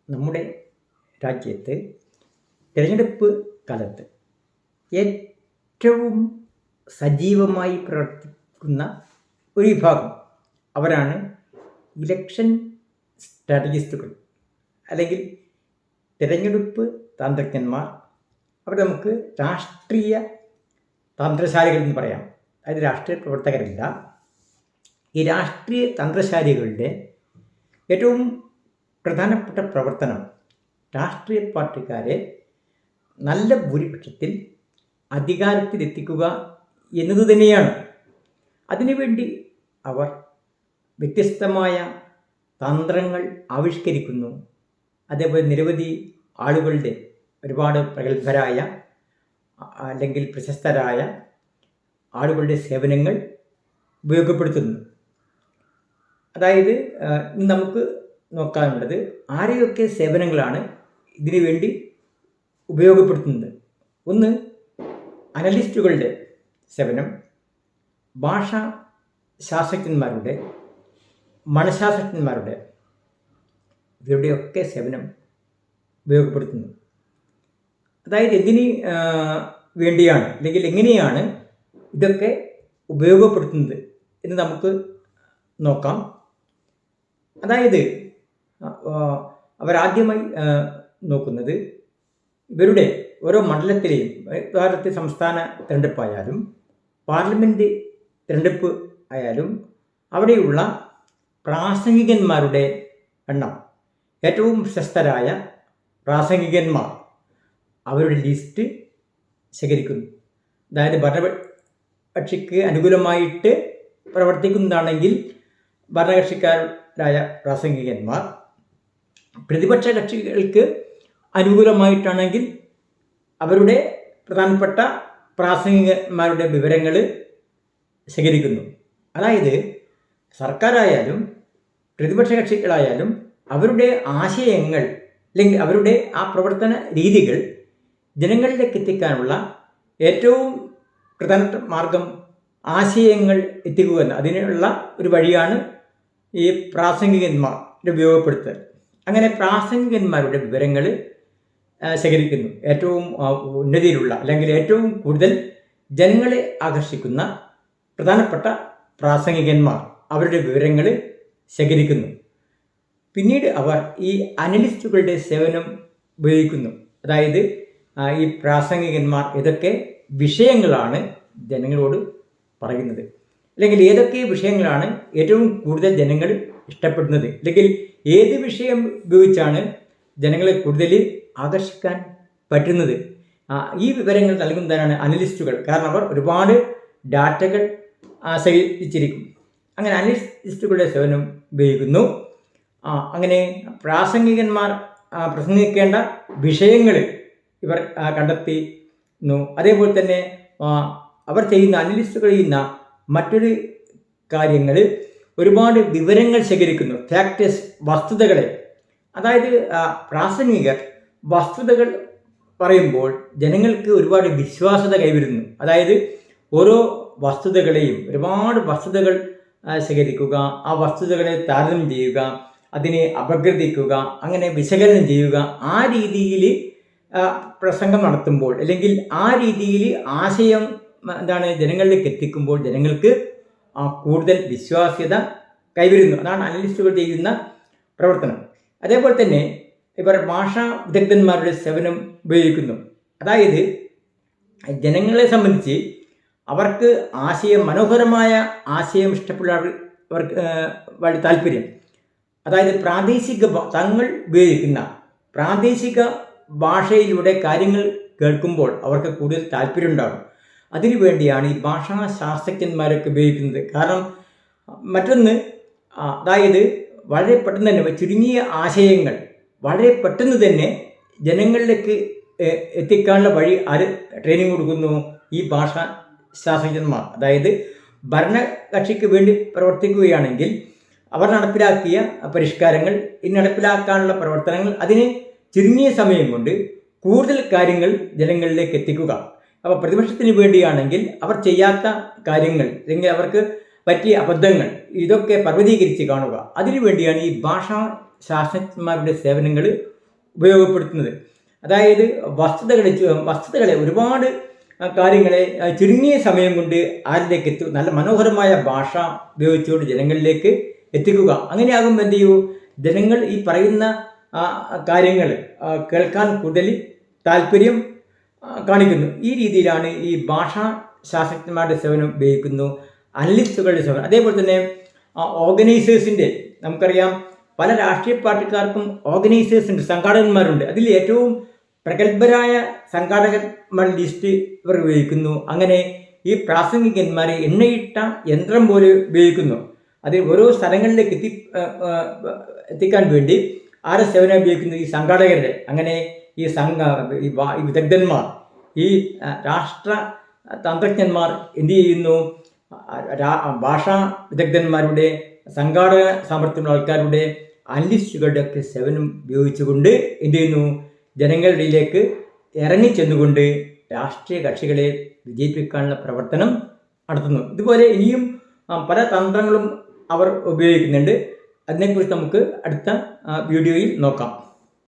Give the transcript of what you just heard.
നമ്മുടെ രാജ്യത്ത് തിരഞ്ഞെടുപ്പ് കാലത്ത് ഏറ്റവും സജീവമായി പ്രവർത്തിക്കുന്ന ഒരു വിഭാഗം അവരാണ് ഇലക്ഷൻ സ്ട്രാറ്റജിസ്റ്റുകൾ അല്ലെങ്കിൽ തിരഞ്ഞെടുപ്പ് താന്ത്രജ്ഞന്മാർ. അവർ നമുക്ക് രാഷ്ട്രീയ തന്ത്രശാലികൾ എന്ന് പറയാം. അതായത് രാഷ്ട്രീയ പ്രവർത്തകരല്ല. ഈ രാഷ്ട്രീയ തന്ത്രശാലികളുടെ ഏറ്റവും പ്രധാനപ്പെട്ട പ്രവർത്തനം രാഷ്ട്രീയ പാർട്ടിക്കാരെ നല്ല ഭൂരിപക്ഷത്തിൽ അധികാരത്തിലെത്തിക്കുക എന്നത് തന്നെയാണ്. അതിനുവേണ്ടി അവർ വ്യത്യസ്തമായ തന്ത്രങ്ങൾ ആവിഷ്കരിക്കുന്നു. അതേപോലെ നിരവധി ആളുകളുടെ ഒരുപാട് പ്രഗത്ഭരായ അല്ലെങ്കിൽ പ്രശസ്തരായ ആളുകളുടെ സേവനങ്ങൾ ഉപയോഗപ്പെടുത്തുന്നു. അതായത് നമുക്ക് നോക്കാനുള്ളത് ആരെയൊക്കെ സേവനങ്ങളാണ് ഇതിനു വേണ്ടി ഉപയോഗപ്പെടുത്തുന്നത്. ഒന്ന്, അനലിസ്റ്റുകളുടെ സേവനം, ഭാഷാ ശാസ്ത്രജ്ഞന്മാരുടെ, മനഃശാസ്ത്രജ്ഞന്മാരുടെ, ഇവരുടെയൊക്കെ സേവനം ഉപയോഗപ്പെടുത്തുന്നു. അതായത് എന്തിന് വേണ്ടിയാണ് അല്ലെങ്കിൽ എങ്ങനെയാണ് ഇതൊക്കെ ഉപയോഗപ്പെടുത്തുന്നത് എന്ന് നമുക്ക് നോക്കാം. അതായത് അവരാദ്യമായി നോക്കുന്നത് ഇവരുടെ ഓരോ മണ്ഡലത്തിലെയും, ഉദാഹരണത്തിന് സംസ്ഥാന തിരഞ്ഞെടുപ്പായാലും പാർലമെൻറ്റ് തിരഞ്ഞെടുപ്പ് ആയാലും അവിടെയുള്ള പ്രാസംഗികന്മാരുടെ എണ്ണം, ഏറ്റവും പ്രശസ്തരായ പ്രാസംഗികന്മാർ അവരുടെ ലിസ്റ്റ് ശേഖരിക്കുന്നു. അതായത് ഭരണകക്ഷിക്ക് അനുകൂലമായിട്ട് പ്രവർത്തിക്കുന്നതാണെങ്കിൽ ഭരണകക്ഷിക്കാരായ പ്രാസംഗികന്മാർ, പ്രതിപക്ഷ കക്ഷികൾക്ക് അനുകൂലമായിട്ടാണെങ്കിൽ അവരുടെ പ്രധാനപ്പെട്ട പ്രാസംഗികന്മാരുടെ വിവരങ്ങൾ ശേഖരിക്കുന്നു. അതായത് സർക്കാരായാലും പ്രതിപക്ഷ കക്ഷികളായാലും അവരുടെ ആശയങ്ങൾ അല്ലെങ്കിൽ അവരുടെ ആ പ്രവർത്തന രീതികൾ ജനങ്ങളിലേക്ക് എത്തിക്കാനുള്ള ഏറ്റവും പ്രധാനപ്പെട്ട മാർഗം ആശയങ്ങൾ എത്തിക്കുക എന്ന്, അതിനുള്ള ഒരു വഴിയാണ് ഈ പ്രാസംഗികന്മാരുടെ ഉപയോഗപ്പെടുത്തൽ. അങ്ങനെ പ്രാസംഗികന്മാരുടെ വിവരങ്ങൾ ശേഖരിക്കുന്നു. ഏറ്റവും ഉന്നതിയിലുള്ള അല്ലെങ്കിൽ ഏറ്റവും കൂടുതൽ ജനങ്ങളെ ആകർഷിക്കുന്ന പ്രധാനപ്പെട്ട പ്രാസംഗികന്മാർ അവരുടെ വിവരങ്ങൾ ശേഖരിക്കുന്നു. പിന്നീട് അവർ ഈ അനലിസ്റ്റുകളുടെ സേവനം ഉപയോഗിക്കുന്നു. അതായത് ഈ പ്രാസംഗികന്മാർ ഏതൊക്കെ വിഷയങ്ങളാണ് ജനങ്ങളോട് പറയുന്നത്, അല്ലെങ്കിൽ ഏതൊക്കെ വിഷയങ്ങളാണ് ഏറ്റവും കൂടുതൽ ജനങ്ങൾ ഇഷ്ടപ്പെടുന്നത്, അല്ലെങ്കിൽ ഏത് വിഷയം ഉപയോഗിച്ചാണ് ജനങ്ങളെ കൂടുതൽ ആകർഷിക്കാൻ പറ്റുന്നത്, ഈ വിവരങ്ങൾ നൽകുന്നതാണ് അനലിസ്റ്റുകൾ. കാരണം അവർ ഒരുപാട് ഡാറ്റകൾ ശേഖരിച്ചിരിക്കും. അങ്ങനെ അനലിസ്റ്റുകളുടെ സേവനം ഉപയോഗിക്കുന്നു. അങ്ങനെ പ്രാസംഗികന്മാർ പ്രസംഗിക്കേണ്ട വിഷയങ്ങൾ ഇവർ കണ്ടെത്തുന്നു. അതേപോലെ തന്നെ അവർ ചെയ്യുന്ന, അനലിസ്റ്റുകൾ ചെയ്യുന്ന മറ്റൊരു കാര്യങ്ങൾ ഒരുപാട് വിവരങ്ങൾ ശേഖരിക്കുന്നു. ഫാക്ടേഴ്സ്, വസ്തുതകളെ. അതായത് പ്രാസംഗികർ വസ്തുതകൾ പറയുമ്പോൾ ജനങ്ങൾക്ക് ഒരുപാട് വിശ്വാസ്യത കൈവരുന്നു. അതായത് ഓരോ വസ്തുതകളെയും, ഒരുപാട് വസ്തുതകൾ ശേഖരിക്കുക, ആ വസ്തുതകളെ താരതമ്യം ചെയ്യുക, അതിനെ അപഗ്രഥിക്കുക, അങ്ങനെ വിശകലനം ചെയ്യുക, ആ രീതിയിൽ പ്രസംഗം നടത്തുമ്പോൾ അല്ലെങ്കിൽ ആ രീതിയിൽ ആശയം ജനങ്ങളിലേക്ക് എത്തിക്കുമ്പോൾ ജനങ്ങൾക്ക് കൂടുതൽ വിശ്വാസ്യത കൈവരുന്നു. അതാണ് അനലിസ്റ്റുകൾ ചെയ്യുന്ന പ്രവർത്തനം. അതേപോലെ തന്നെ ഇവർ ഭാഷാ വിദഗ്ധന്മാരുടെ സേവനം ഉപയോഗിക്കുന്നു. അതായത് ജനങ്ങളെ സംബന്ധിച്ച് അവർക്ക് മനോഹരമായ ആശയം ഇഷ്ടപ്പെടുന്നവർക്ക് വളരെ താല്പര്യം. അതായത് തങ്ങൾ ഉപയോഗിക്കുന്ന പ്രാദേശിക ഭാഷയിലൂടെ കാര്യങ്ങൾ കേൾക്കുമ്പോൾ അവർക്ക് കൂടുതൽ താല്പര്യം ഉണ്ടാകും. അതിനുവേണ്ടിയാണ് ഈ ഭാഷാ ശാസ്ത്രജ്ഞന്മാരൊക്കെ ഉപയോഗിക്കുന്നത്. കാരണം മറ്റൊന്ന്, അതായത് വളരെ പെട്ടെന്ന് തന്നെ ചുരുങ്ങിയ ആശയങ്ങൾ വളരെ പെട്ടെന്ന് തന്നെ ജനങ്ങളിലേക്ക് എത്തിക്കാനുള്ള വഴി ട്രെയിനിങ് കൊടുക്കുന്നു ഈ ഭാഷാ ശാസ്ത്രജ്ഞന്മാർ. അതായത് ഭരണകക്ഷിക്ക് വേണ്ടി പ്രവർത്തിക്കുകയാണെങ്കിൽ അവർ നടപ്പിലാക്കിയ പരിഷ്കാരങ്ങൾ, ഇനി നടപ്പിലാക്കാനുള്ള പ്രവർത്തനങ്ങൾ, അതിന് ചുരുങ്ങിയ സമയം കൊണ്ട് കൂടുതൽ കാര്യങ്ങൾ ജനങ്ങളിലേക്ക് എത്തിക്കുക. അപ്പോൾ പ്രതിപക്ഷത്തിന് വേണ്ടിയാണെങ്കിൽ അവർ ചെയ്യാത്ത കാര്യങ്ങൾ അല്ലെങ്കിൽ അവർക്ക് പറ്റിയ അബദ്ധങ്ങൾ ഇതൊക്കെ പർവ്വതീകരിച്ച് കാണുക. അതിനുവേണ്ടിയാണ് ഈ ഭാഷാ ശാസ്ത്രജ്ഞന്മാരുടെ സേവനങ്ങൾ ഉപയോഗപ്പെടുത്തുന്നത്. അതായത് വസ്തുതകളെ ഒരുപാട് കാര്യങ്ങളെ ചുരുങ്ങിയ സമയം കൊണ്ട് ആരിലേക്ക് എത്തുക, നല്ല മനോഹരമായ ഭാഷ ഉപയോഗിച്ചുകൊണ്ട് ജനങ്ങളിലേക്ക് എത്തിക്കുക. അങ്ങനെയാകുമ്പോൾ എന്ത് ചെയ്യൂ, ജനങ്ങൾ ഈ പറയുന്ന കാര്യങ്ങൾ കേൾക്കാൻ കൂടുതൽ താല്പര്യം കാണിക്കുന്നു. ഈ രീതിയിലാണ് ഈ ഭാഷാ ശാസ്ത്രജ്ഞന്മാരുടെ സേവനം ഉപയോഗിക്കുന്നു, അനലിസ്റ്റുകളുടെ സേവനം. അതേപോലെ തന്നെ ഓർഗനൈസേഴ്സിൻ്റെ, നമുക്കറിയാം പല രാഷ്ട്രീയ പാർട്ടിക്കാർക്കും ഓർഗനൈസേഴ്സ് ഉണ്ട്, സംഘാടകന്മാരുണ്ട്. അതിൽ ഏറ്റവും പ്രഗത്ഭരായ സംഘാടകന്മാരുടെ ലിസ്റ്റ് ഇവർ ഉപയോഗിക്കുന്നു. അങ്ങനെ ഈ പ്രാസംഗികന്മാരെ എണ്ണയിട്ട യന്ത്രം പോലെ ഉപയോഗിക്കുന്നു. അത് ഓരോ സ്ഥലങ്ങളിലേക്ക് എത്തിക്കാൻ വേണ്ടി ആരെ സേവനം ഉപയോഗിക്കുന്നു? ഈ സംഘാടകരുടെ. അങ്ങനെ ഈ വിദഗ്ധന്മാർ, ഈ രാഷ്ട്ര തന്ത്രജ്ഞന്മാർ എന്ത് ചെയ്യുന്നു? ഭാഷാ വിദഗ്ധന്മാരുടെ, സംഘാടക സാമർഥ്യമുള്ള ആൾക്കാരുടെ, അനലിസ്റ്റുകളുടെ ഒക്കെ സേവനം ഉപയോഗിച്ചുകൊണ്ട് എന്ത് ചെയ്യുന്നു? ജനങ്ങളിലേക്ക് ഇറങ്ങിച്ചെന്നുകൊണ്ട് രാഷ്ട്രീയ കക്ഷികളെ വിജയിപ്പിക്കാനുള്ള പ്രവർത്തനം നടത്തുന്നു. ഇതുപോലെ ഇനിയും പല തന്ത്രങ്ങളും അവർ ഉപയോഗിക്കുന്നുണ്ട്. അതിനെക്കുറിച്ച് നമുക്ക് അടുത്ത വീഡിയോയിൽ നോക്കാം.